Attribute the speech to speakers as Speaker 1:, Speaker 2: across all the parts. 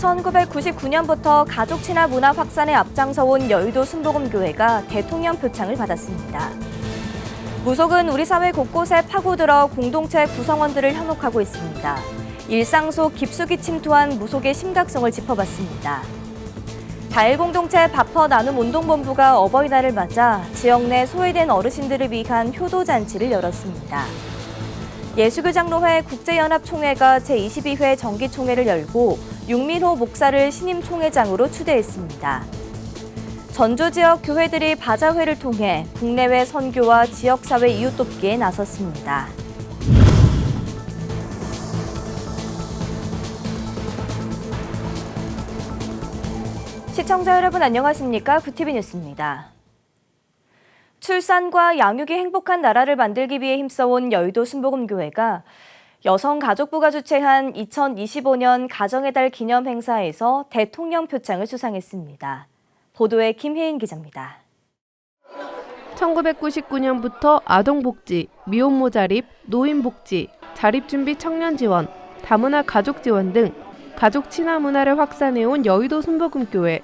Speaker 1: 1999년부터 가족 친화 문화 확산에 앞장서온 여의도 순복음교회가 대통령 표창을 받았습니다. 무속은 우리 사회 곳곳에 파고들어 공동체 구성원들을 현혹하고 있습니다. 일상 속 깊숙이 침투한 무속의 심각성을 짚어봤습니다. 다일 공동체 바퍼 나눔 운동본부가 어버이날을 맞아 지역 내 소외된 어르신들을 위한 효도잔치를 열었습니다. 예수교장로회 국제연합총회가 제22회 정기총회를 열고 육민호 목사를 신임 총회장으로 추대했습니다. 전주 지역 교회들이 바자회를 통해 국내외 선교와 지역사회 이웃 돕기에 나섰습니다. 시청자 여러분 안녕하십니까? 구티비 뉴스입니다. 출산과 양육이 행복한 나라를 만들기 위해 힘써온 여의도 순복음교회가 여성가족부가 주최한 2025년 가정의 달 기념 행사에서 대통령 표창을 수상했습니다. 보도에 김혜인 기자입니다.
Speaker 2: 1999년부터 아동복지, 미혼모 자립, 노인복지, 자립준비 청년 지원, 다문화 가족 지원 등 가족 친화 문화를 확산해온 여의도 순복음교회.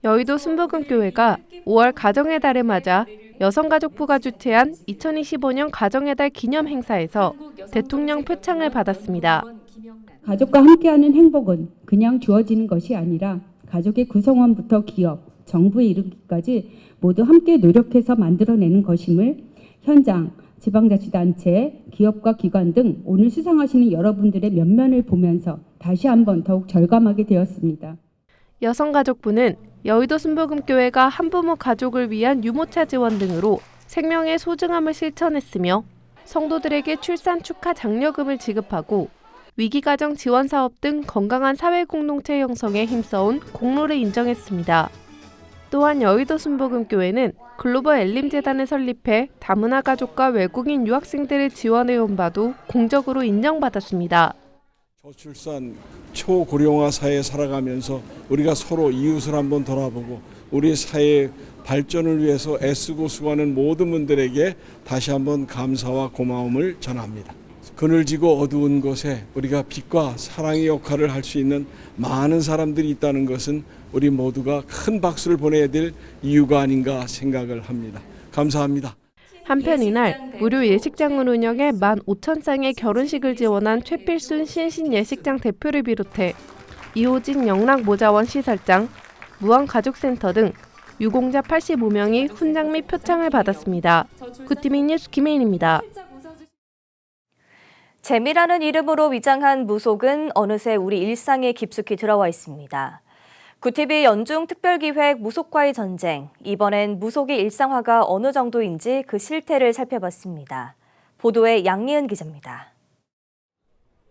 Speaker 2: 여의도 순복음교회가 5월 가정의 달을 맞아 여성가족부가 주최한 2025년 가정의 달 기념 행사에서 대통령 표창을 받았습니다.
Speaker 3: 가족과 함께하는 행복은 그냥 주어지는 것이 아니라 가족의 구성원부터 기업, 정부에 이르기까지 모두 함께 노력해서 만들어내는 것임을 현장, 지방자치단체, 기업과 기관 등 오늘 수상하시는 여러분들의 면면을 보면서 다시 한번 더욱 절감하게 되었습니다.
Speaker 2: 여성가족부는 여의도 순복음교회가 한부모 가족을 위한 유모차 지원 등으로 생명의 소중함을 실천했으며 성도들에게 출산 축하 장려금을 지급하고 위기가정 지원 사업 등 건강한 사회 공동체 형성에 힘써온 공로를 인정했습니다. 또한 여의도 순복음교회는 글로벌 엘림재단을 설립해 다문화 가족과 외국인 유학생들을 지원해온 바도 공적으로 인정받았습니다.
Speaker 4: 저출산, 초고령화 사회에 살아가면서 우리가 서로 이웃을 한번 돌아보고 우리 사회의 발전을 위해서 애쓰고 수고하는 모든 분들에게 다시 한번 감사와 고마움을 전합니다. 그늘지고 어두운 곳에 우리가 빛과 사랑의 역할을 할 수 있는 많은 사람들이 있다는 것은 우리 모두가 큰 박수를 보내야 될 이유가 아닌가 생각을 합니다. 감사합니다.
Speaker 2: 한편 이날 무료 예식장을 운영해 15,000쌍의 결혼식을 지원한 최필순 신신예식장 대표를 비롯해 이호진 영락모자원 시설장, 무한가족센터 등 유공자 85명이 훈장 및 표창을 받았습니다. 구티비 뉴스 김혜인입니다.
Speaker 1: 재미라는 이름으로 위장한 무속은 어느새 우리 일상에 깊숙이 들어와 있습니다. 구티비 연중 특별기획 무속과의 전쟁, 이번엔 무속의 일상화가 어느 정도인지 그 실태를 살펴봤습니다. 보도에 양리은 기자입니다.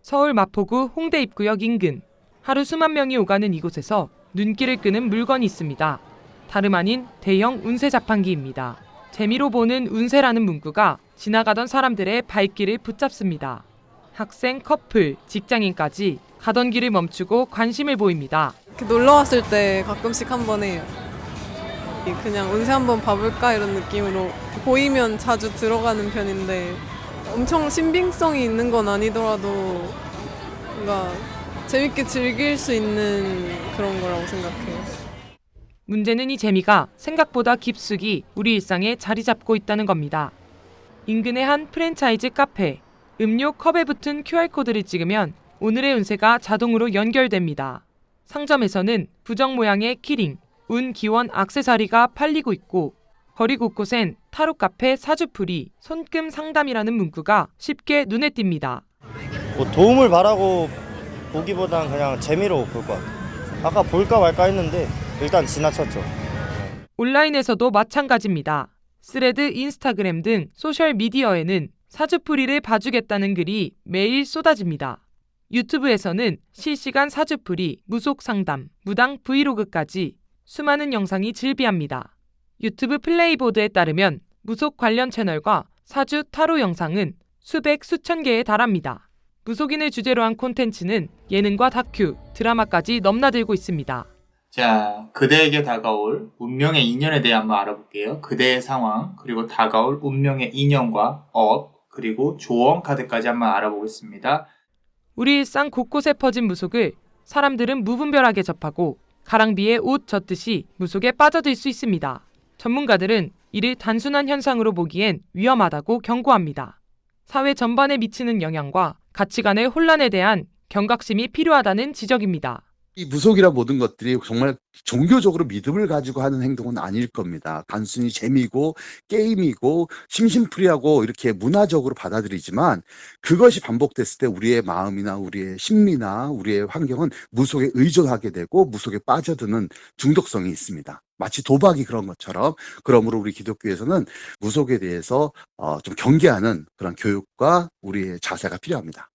Speaker 5: 서울 마포구 홍대 입구역 인근, 하루 수만 명이 오가는 이곳에서 눈길을 끄는 물건이 있습니다. 다름 아닌 대형 운세 자판기입니다. 재미로 보는 운세라는 문구가 지나가던 사람들의 발길을 붙잡습니다. 학생, 커플, 직장인까지 가던 길을 멈추고 관심을 보입니다.
Speaker 6: 놀러 왔을 때 가끔씩 한번 해요. 그냥 운세 한번 봐볼까 이런 느낌으로 보이면 자주 들어가는 편인데 엄청 신빙성이 있는 건 아니더라도 뭔가 재밌게 즐길 수 있는 그런 거라고 생각해요.
Speaker 5: 문제는 이 재미가 생각보다 깊숙이 우리 일상에 자리 잡고 있다는 겁니다. 인근의 한 프랜차이즈 카페, 음료 컵에 붙은 QR코드를 찍으면 오늘의 운세가 자동으로 연결됩니다. 상점에서는 부정 모양의 키링, 운 기원 액세서리가 팔리고 있고 거리 곳곳엔 타로 카페 사주풀이, 손금 상담이라는 문구가 쉽게 눈에 띕니다.
Speaker 7: 도움을 바라고 보기보단 그냥 재미로 볼 것 같아요. 아까 볼까 말까 했는데 일단 지나쳤죠.
Speaker 5: 온라인에서도 마찬가지입니다. 스레드, 인스타그램 등 소셜미디어에는 사주풀이를 봐주겠다는 글이 매일 쏟아집니다. 유튜브에서는 실시간 사주풀이, 무속 상담, 무당 브이로그까지 수많은 영상이 즐비합니다. 유튜브 플레이보드에 따르면 무속 관련 채널과 사주 타로 영상은 수백, 수천 개에 달합니다. 무속인을 주제로 한 콘텐츠는 예능과 다큐, 드라마까지 넘나들고 있습니다.
Speaker 8: 자, 그대에게 다가올 운명의 인연에 대해 한번 알아볼게요. 그대의 상황, 그리고 다가올 운명의 인연과 업, 그리고 조언 카드까지 한번 알아보겠습니다.
Speaker 5: 우리 일상 곳곳에 퍼진 무속을 사람들은 무분별하게 접하고 가랑비에 옷 젖듯이 무속에 빠져들 수 있습니다. 전문가들은 이를 단순한 현상으로 보기엔 위험하다고 경고합니다. 사회 전반에 미치는 영향과 가치관의 혼란에 대한 경각심이 필요하다는 지적입니다.
Speaker 9: 이 무속이라 모든 것들이 정말 종교적으로 믿음을 가지고 하는 행동은 아닐 겁니다. 단순히 재미고 게임이고 심심풀이하고 이렇게 문화적으로 받아들이지만 그것이 반복됐을 때 우리의 마음이나 우리의 심리나 우리의 환경은 무속에 의존하게 되고 무속에 빠져드는 중독성이 있습니다. 마치 도박이 그런 것처럼. 그러므로 우리 기독교에서는 무속에 대해서 좀 경계하는 그런 교육과 우리의 자세가 필요합니다.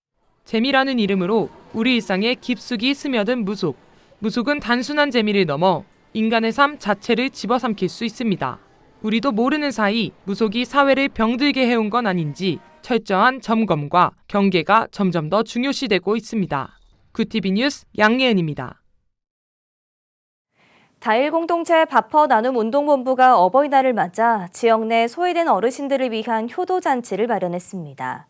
Speaker 5: 재미라는 이름으로 우리 일상에 깊숙이 스며든 무속. 무속은 단순한 재미를 넘어 인간의 삶 자체를 집어삼킬 수 있습니다. 우리도 모르는 사이 무속이 사회를 병들게 해온 건 아닌지 철저한 점검과 경계가 점점 더 중요시되고 있습니다. 구TV 뉴스 양예은입니다.
Speaker 1: 다일 공동체 바퍼 나눔 운동본부가 어버이날을 맞아 지역 내 소외된 어르신들을 위한 효도잔치를 마련했습니다.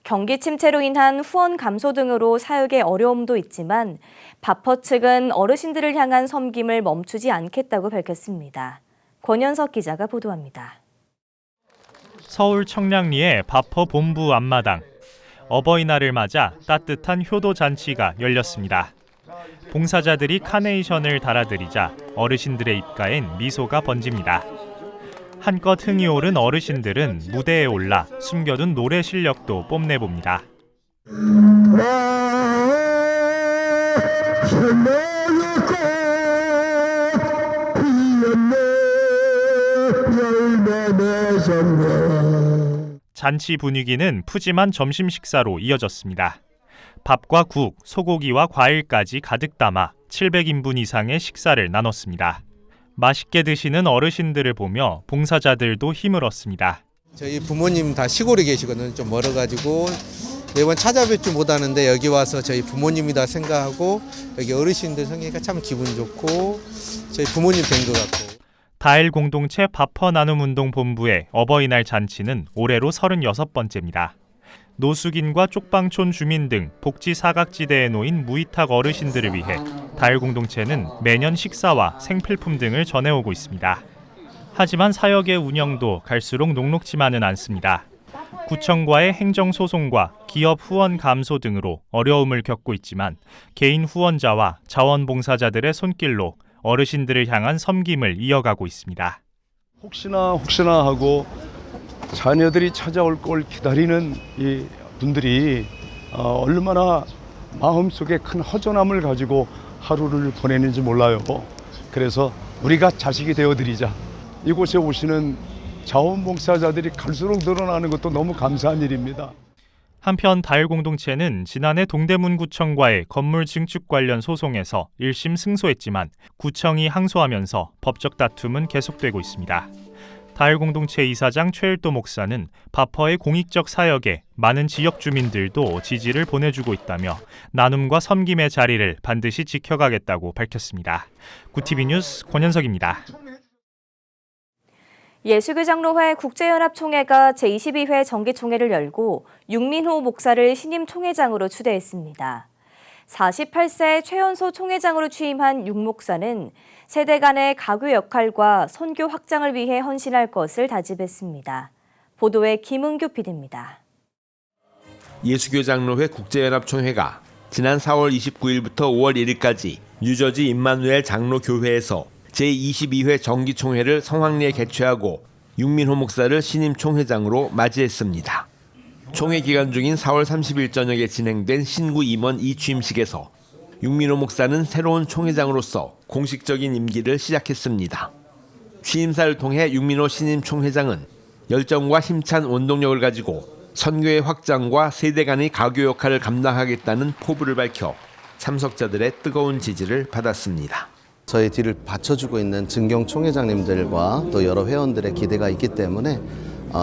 Speaker 1: 경기 침체로 인한 후원 감소 등으로 사역에 어려움도 있지만 바퍼 측은 어르신들을 향한 섬김을 멈추지 않겠다고 밝혔습니다. 권현석 기자가 보도합니다.
Speaker 10: 서울 청량리의 바퍼 본부 앞마당. 어버이날을 맞아 따뜻한 효도 잔치가 열렸습니다. 봉사자들이 카네이션을 달아드리자 어르신들의 입가엔 미소가 번집니다. 한껏 흥이 오른 어르신들은 무대에 올라 숨겨둔 노래 실력도 뽐내봅니다. 잔치 분위기는 푸짐한 점심 식사로 이어졌습니다. 밥과 국, 소고기와 과일까지 가득 담아 700인분 이상의 식사를 나눴습니다. 맛있게 드시는 어르신들을 보며 봉사자들도 힘을 얻습니다.
Speaker 11: 저희 부모님 다 시골에 계시거든요. 좀 멀어가지고 매번 찾아뵙지 못하는데 여기 와서 저희 부모님이다 생각하고 여기 어르신들 생기니까 참 기분 좋고 저희 부모님 된 것 같고.
Speaker 10: 다일 공동체 바퍼 나눔 운동 본부의 어버이날 잔치는 올해로 36번째입니다. 노숙인과 쪽방촌 주민 등 복지 사각지대에 놓인 무위탁 어르신들을 위해 다일 공동체는 매년 식사와 생필품 등을 전해오고 있습니다. 하지만 사역의 운영도 갈수록 녹록지만은 않습니다. 구청과의 행정소송과 기업 후원 감소 등으로 어려움을 겪고 있지만 개인 후원자와 자원봉사자들의 손길로 어르신들을 향한 섬김을 이어가고 있습니다.
Speaker 12: 혹시나 하고 자녀들이 찾아올 걸 기다리는 이 분들이 얼마나 마음속에 큰 허전함을 가지고 하루를 보내는지 몰라요. 그래서 우리가 자식이 되어드리자. 이곳에 오시는 자원봉사자들이 갈수록 늘어나는 것도 너무 감사한 일입니다.
Speaker 10: 한편 다일 공동체는 지난해 동대문구청과의 건물 증축 관련 소송에서 1심 승소했지만 구청이 항소하면서 법적 다툼은 계속되고 있습니다. 다일 공동체 이사장 최일도 목사는 바퍼의 공익적 사역에 많은 지역 주민들도 지지를 보내주고 있다며 나눔과 섬김의 자리를 반드시 지켜가겠다고 밝혔습니다. 구TV 뉴스 권현석입니다.
Speaker 1: 예수교장로회 국제연합총회가 제22회 정기총회를 열고 윤민호 목사를 신임 총회장으로 추대했습니다. 48세 최연소 총회장으로 취임한 윤 목사는 세대 간의 가교 역할과 선교 확장을 위해 헌신할 것을 다짐했습니다. 보도에 김은규 PD입니다.
Speaker 13: 예수교장로회 국제연합총회가 지난 4월 29일부터 5월 1일까지 뉴저지 임마누엘 장로교회에서 제22회 정기총회를 성황리에 개최하고 윤민호 목사를 신임 총회장으로 맞이했습니다. 총회 기간 중인 4월 30일 저녁에 진행된 신구 임원 이취임식에서 윤민호 목사는 새로운 총회장으로서 공식적인 임기를 시작했습니다. 취임사를 통해 윤민호 신임 총회장은 열정과 힘찬 원동력을 가지고 선교의 확장과 세대 간의 가교 역할을 감당하겠다는 포부를 밝혀 참석자들의 뜨거운 지지를 받았습니다.
Speaker 14: 저희 뒤를 받쳐주고 있는 증경 총회장님들과 또 여러 회원들의 기대가 있기 때문에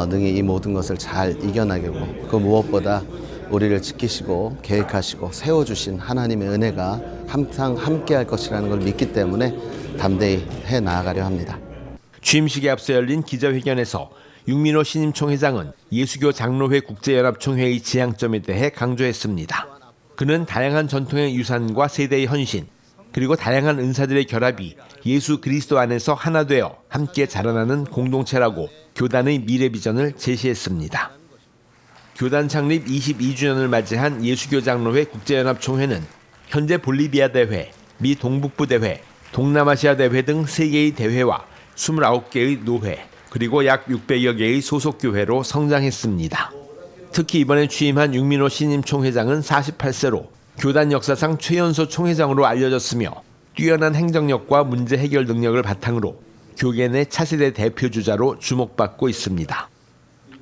Speaker 14: 능히 이 모든 것을 잘 이겨나가고 그 무엇보다 우리를 지키시고 계획하시고 세워주신 하나님의 은혜가 항상 함께할 것이라는 걸 믿기 때문에 담대히 해나가려 합니다.
Speaker 13: 취임식에 앞서 열린 기자회견에서 윤민호 신임 총회장은 예수교 장로회 국제연합총회의 지향점에 대해 강조했습니다. 그는 다양한 전통의 유산과 세대의 헌신, 그리고 다양한 은사들의 결합이 예수 그리스도 안에서 하나 되어 함께 자라나는 공동체라고 교단의 미래 비전을 제시했습니다. 교단 창립 22주년을 맞이한 예수교장로회 국제연합총회는 현재 볼리비아 대회, 미 동북부 대회, 동남아시아 대회 등 3개의 대회와 29개의 노회, 그리고 약 600여 개의 소속교회로 성장했습니다. 특히 이번에 취임한 윤민호 신임 총회장은 48세로 교단 역사상 최연소 총회장으로 알려졌으며 뛰어난 행정력과 문제 해결 능력을 바탕으로 교계 내 차세대 대표주자로 주목받고 있습니다.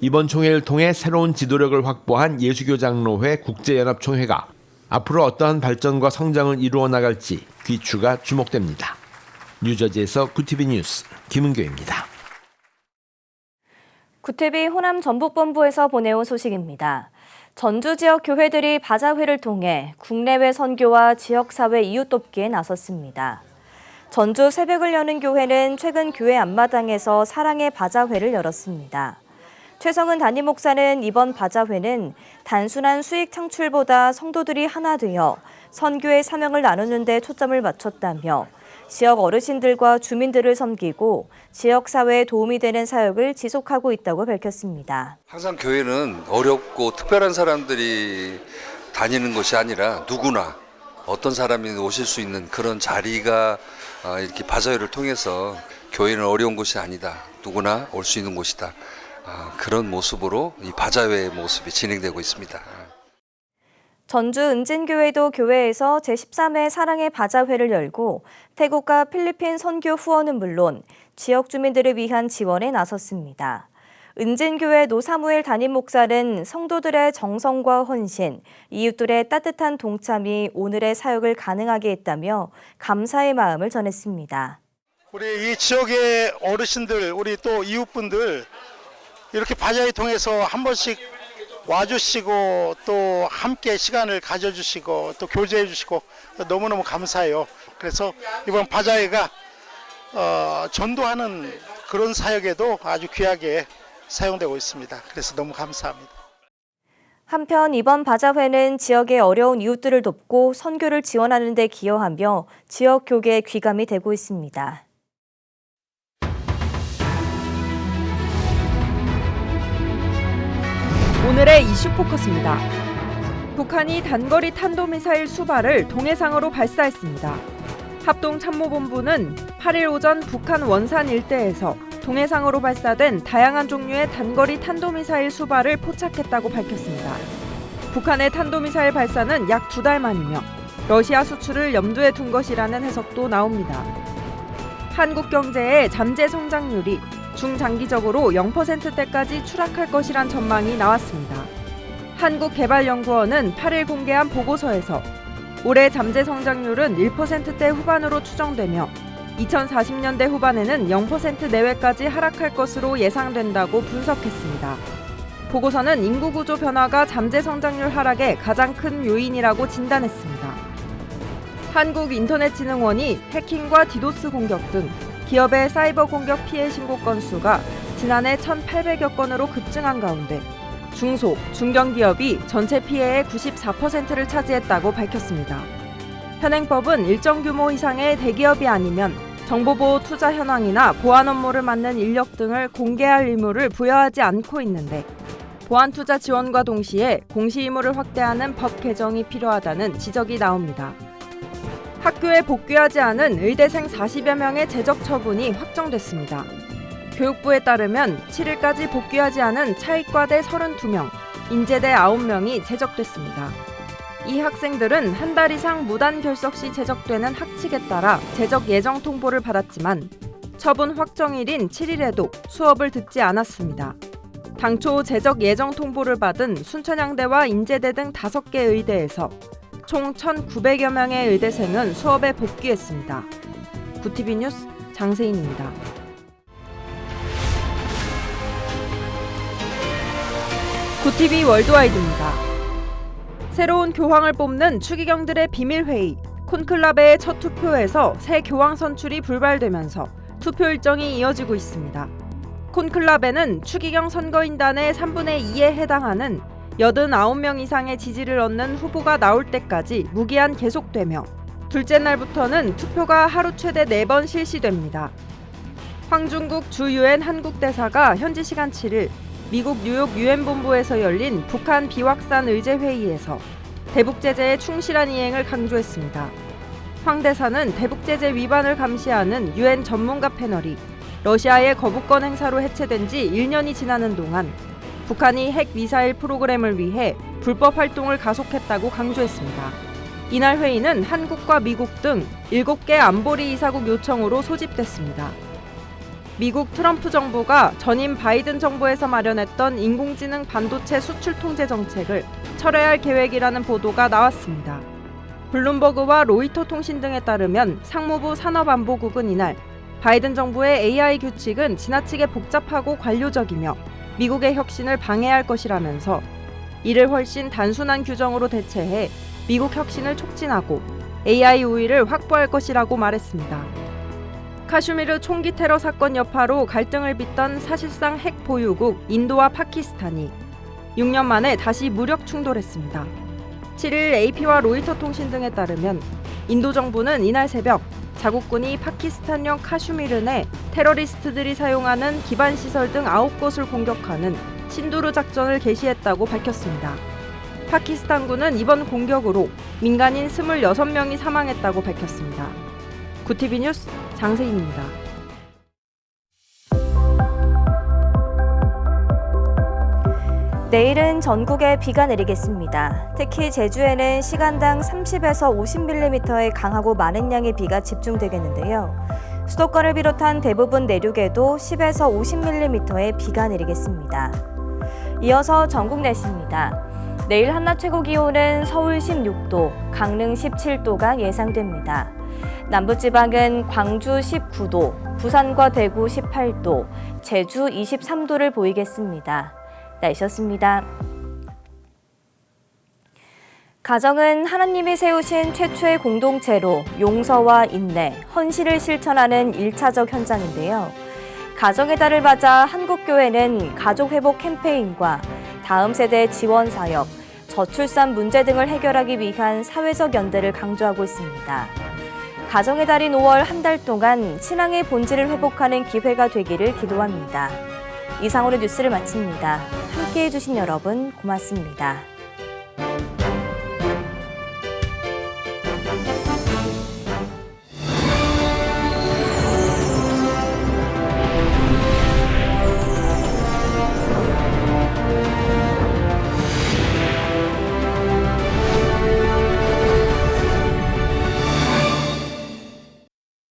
Speaker 13: 이번 총회를 통해 새로운 지도력을 확보한 예수교장로회 국제연합총회가 앞으로 어떠한 발전과 성장을 이루어 나갈지 귀추가 주목됩니다. 뉴저지에서 구티비 뉴스 김은교입니다.
Speaker 1: 구티비 호남 전북본부에서 보내온 소식입니다. 전주 지역 교회들이 바자회를 통해 국내외 선교와 지역사회 이웃 돕기에 나섰습니다. 전주 새벽을 여는 교회는 최근 교회 앞마당에서 사랑의 바자회를 열었습니다. 최성은 담임 목사는 이번 바자회는 단순한 수익 창출보다 성도들이 하나 되어 선교의 사명을 나누는 데 초점을 맞췄다며 지역 어르신들과 주민들을 섬기고 지역사회에 도움이 되는 사역을 지속하고 있다고 밝혔습니다.
Speaker 15: 항상 교회는 어렵고 특별한 사람들이 다니는 것이 아니라 누구나 어떤 사람이 오실 수 있는 그런 자리가 이렇게 바자회를 통해서 교회는 어려운 곳이 아니다. 누구나 올 수 있는 곳이다. 그런 모습으로 이 바자회의 모습이 진행되고 있습니다.
Speaker 1: 전주 은진교회도 교회에서 제13회 사랑의 바자회를 열고 태국과 필리핀 선교 후원은 물론 지역 주민들을 위한 지원에 나섰습니다. 은진교회 노사무엘 담임 목사는 성도들의 정성과 헌신, 이웃들의 따뜻한 동참이 오늘의 사역을 가능하게 했다며 감사의 마음을 전했습니다.
Speaker 16: 우리 이 지역의 어르신들, 우리 또 이웃분들 이렇게 바자회 통해서 한 번씩 와주시고 또 함께 시간을 가져주시고 또 교제해 주시고 너무너무 감사해요. 그래서 이번 바자회가 전도하는 그런 사역에도 아주 귀하게 사용되고 있습니다. 그래서 너무 감사합니다.
Speaker 1: 한편 이번 바자회는 지역의 어려운 이웃들을 돕고 선교를 지원하는 데 기여하며 지역 교계의 귀감이 되고 있습니다.
Speaker 17: 오늘의 이슈 포커스입니다. 북한이 단거리 탄도미사일 수발을 동해상으로 발사했습니다. 합동참모본부는 8일 오전 북한 원산 일대에서 동해상으로 발사된 다양한 종류의 단거리 탄도미사일 수발을 포착했다고 밝혔습니다. 북한의 탄도미사일 발사는 약 2달 만이며 러시아 수출을 염두에 둔 것이라는 해석도 나옵니다. 한국 경제의 잠재 성장률이 중장기적으로 0%대까지 추락할 것이란 전망이 나왔습니다. 한국개발연구원은 8일 공개한 보고서에서 올해 잠재 성장률은 1%대 후반으로 추정되며 2040년대 후반에는 0% 내외까지 하락할 것으로 예상된다고 분석했습니다. 보고서는 인구구조 변화가 잠재 성장률 하락의 가장 큰 요인이라고 진단했습니다. 한국인터넷진흥원이 해킹과 디도스 공격 등 기업의 사이버 공격 피해 신고 건수가 지난해 1,800여 건으로 급증한 가운데 중소, 중견기업이 전체 피해의 94%를 차지했다고 밝혔습니다. 현행법은 일정 규모 이상의 대기업이 아니면 정보보호 투자 현황이나 보안 업무를 맡는 인력 등을 공개할 의무를 부여하지 않고 있는데 보안 투자 지원과 동시에 공시 의무를 확대하는 법 개정이 필요하다는 지적이 나옵니다. 학교에 복귀하지 않은 의대생 40여 명의 제적 처분이 확정됐습니다. 교육부에 따르면 7일까지 복귀하지 않은 차의과대 32명, 인제대 9명이 제적됐습니다. 이 학생들은 한 달 이상 무단 결석 시 제적되는 학칙에 따라 제적 예정 통보를 받았지만 처분 확정일인 7일에도 수업을 듣지 않았습니다. 당초 제적 예정 통보를 받은 순천향대와 인제대 등 5개 의대에서 총 1,900여 명의 의대생은 수업에 복귀했습니다. 구티비 뉴스 장세인입니다. 구티비 월드와이드입니다. 새로운 교황을 뽑는 추기경들의 비밀회의, 콘클라베의 첫 투표에서 새 교황 선출이 불발되면서 투표 일정이 이어지고 있습니다. 콘클라베는 추기경 선거인단의 3분의 2에 해당하는 89명 이상의 지지를 얻는 후보가 나올 때까지 무기한 계속되며 둘째 날부터는 투표가 하루 최대 4번 실시됩니다. 황중국 주 유엔 한국대사가 현지 시간 7일 미국 뉴욕 유엔 본부에서 열린 북한 비확산 의제 회의에서 대북 제재의 충실한 이행을 강조했습니다. 황 대사는 대북 제재 위반을 감시하는 유엔 전문가 패널이 러시아의 거부권 행사로 해체된 지 1년이 지나는 동안 북한이 핵 미사일 프로그램을 위해 불법 활동을 가속했다고 강조했습니다. 이날 회의는 한국과 미국 등 7개 안보리 이사국 요청으로 소집됐습니다. 미국 트럼프 정부가 전임 바이든 정부에서 마련했던 인공지능 반도체 수출 통제 정책을 철회할 계획이라는 보도가 나왔습니다. 블룸버그와 로이터 통신 등에 따르면 상무부 산업안보국은 이날 바이든 정부의 AI 규칙은 지나치게 복잡하고 관료적이며 미국의 혁신을 방해할 것이라면서 이를 훨씬 단순한 규정으로 대체해 미국 혁신을 촉진하고 AI 우위를 확보할 것이라고 말했습니다. 카슈미르 총기 테러 사건 여파로 갈등을 빚던 사실상 핵 보유국 인도와 파키스탄이 6년 만에 다시 무력 충돌했습니다. 7일 AP와 로이터 통신 등에 따르면 인도 정부는 이날 새벽 자국군이 파키스탄령 카슈미르 내 테러리스트들이 사용하는 기반시설 등 9곳을 공격하는 신두르 작전을 개시했다고 밝혔습니다. 파키스탄군은 이번 공격으로 민간인 26명이 사망했다고 밝혔습니다. 구티비 뉴스 장세인입니다.
Speaker 1: 내일은 전국에 비가 내리겠습니다. 특히 제주에는 시간당 30에서 50mm의 강하고 많은 양의 비가 집중되겠는데요. 수도권을 비롯한 대부분 내륙에도 10에서 50mm의 비가 내리겠습니다. 이어서 전국 날씨입니다. 내일 한낮 최고 기온은 서울 16도, 강릉 17도가 예상됩니다. 남부지방은 광주 19도, 부산과 대구 18도, 제주 23도를 보이겠습니다. 날씨였습니다. 가정은 하나님이 세우신 최초의 공동체로 용서와 인내, 헌신을 실천하는 1차적 현장인데요. 가정의 달을 맞아 한국교회는 가족회복 캠페인과 다음 세대 지원 사역, 저출산 문제 등을 해결하기 위한 사회적 연대를 강조하고 있습니다. 가정의 달인 5월 한 달 동안 신앙의 본질을 회복하는 기회가 되기를 기도합니다. 이상으로 뉴스를 마칩니다. 함께해 주신 여러분 고맙습니다.